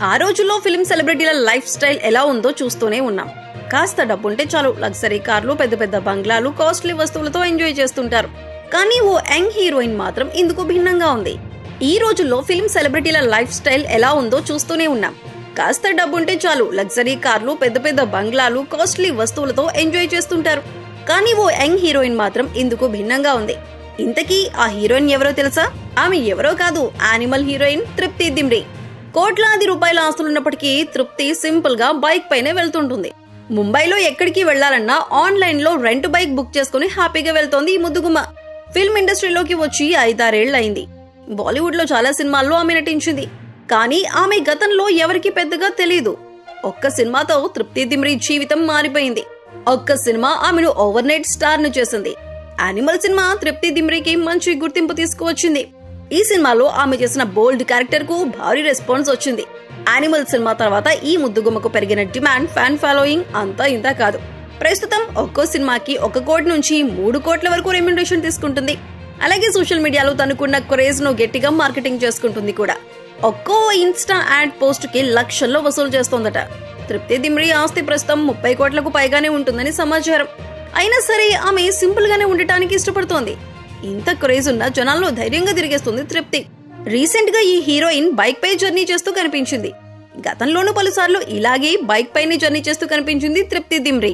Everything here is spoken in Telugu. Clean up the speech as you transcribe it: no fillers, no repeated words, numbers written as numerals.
ఆ రోజుల్లో ఫిల్మ్ సెలబ్రిటీల లైఫ్ స్టైల్ ఎలా ఉందో చూస్తూనే ఉన్నాం. కాస్త డబ్బుంటే చాలు లగ్జరీ కార్లు, పెద్ద పెద్ద బంగ్లాలు, కాస్ట్లీ వస్తువులతో ఎంజాయ్ చేస్తుంటారు. కానీ ఓ యంగ్ హీరోయిన్ మాత్రం ఇందుకు భిన్నంగా ఉంది. ఈ రోజుల్లో ఫిల్మ్ సెలబ్రిటీల లైఫ్ స్టైల్ ఎలా ఉందో చూస్తూనే ఉన్నాం. కాస్త డబ్బుంటే చాలు లగ్జరీ కార్లు, పెద్ద పెద్ద బంగ్లాలు, కాస్ట్లీ వస్తువులతో ఎంజాయ్ చేస్తుంటారు. కానీ ఓ యంగ్ హీరోయిన్ మాత్రం ఇందుకు భిన్నంగా ఉంది. ఇంతకీ ఆ హీరోయిన్ ఎవరో తెలుసా? ఆమె ఎవరో కాదు, యానిమల్ హీరోయిన్ తృప్తి దిమ్రీ. కోట్లాది రూపాయల ఆస్తులున్నప్పటికీ తృప్తి సింపుల్ గా బైక్ పైనే వెళ్తుంటుంది. ముంబైలో ఎక్కడికి వెళ్లాలన్నా ఆన్లైన్ లో రెంట్ బైక్ బుక్ చేసుకుని హ్యాపీగా వెళ్తోంది ఈ ముద్దుగుమ్మ. ఫిల్మ్ ఇండస్ట్రీలోకి వచ్చి 5-6 అయింది. బాలీవుడ్ లో చాలా సినిమాల్లో ఆమె నటించింది. కానీ ఆమె గతంలో ఎవరికి పెద్దగా తెలియదు. ఒక్క సినిమాతో తృప్తి దిమ్రీ జీవితం మారిపోయింది. ఒక్క సినిమా ఆమెను ఓవర్ నైట్ స్టార్ ను చేసింది. యానిమల్ సినిమా తృప్తి దిమ్రీకి మంచి గుర్తింపు తీసుకువచ్చింది. ఈ సినిమాలో ఆమె చేసిన బోల్డ్ క్యారెక్టర్ కు భారీ రెస్పాన్స్ వచ్చింది. యానిమల్ సినిమా తర్వాత ఈ ముద్దుగుమ్మకు పెరిగిన డిమాండ్, ఫ్యాన్ ఫాలోయింగ్ అంతా ఇంతా కాదు. ప్రస్తుతం ఒక్కో సినిమాకి 1 కోటి నుంచి 3 కోట్ల వరకు రెమ్యునరేషన్ తీసుకుంటుంది. అలాగే సోషల్ మీడియాలో తనకున్న క్రేజ్ ను గట్టిగా మార్కెటింగ్ చేసుకుంటుంది కూడా. ఒక్కో ఇన్స్టా యాడ్ పోస్ట్ కి లక్షల్లో వసూలు చేస్తోందట. తృప్తి దిమ్రీ ఆస్తి ప్రస్తుతం 30 కోట్లకు పైగానే ఉంటుందని సమాచారం. అయినా సరే ఆమె సింపుల్ గానే ఉండటానికి ఇష్టపడుతోంది. ఇంత క్రేజ్ ఉన్న జనాల్లో ధైర్యంగా తిరిగేస్తుంది తృప్తి. రీసెంట్ గా ఈ హీరోయిన్ బైక్ పై జర్నీ చేస్తూ కనిపించింది. గతంలోనూ పలుసార్లు ఇలాగే బైక్ పైనే జర్నీ చేస్తూ కనిపించింది తృప్తి దిమ్రీ.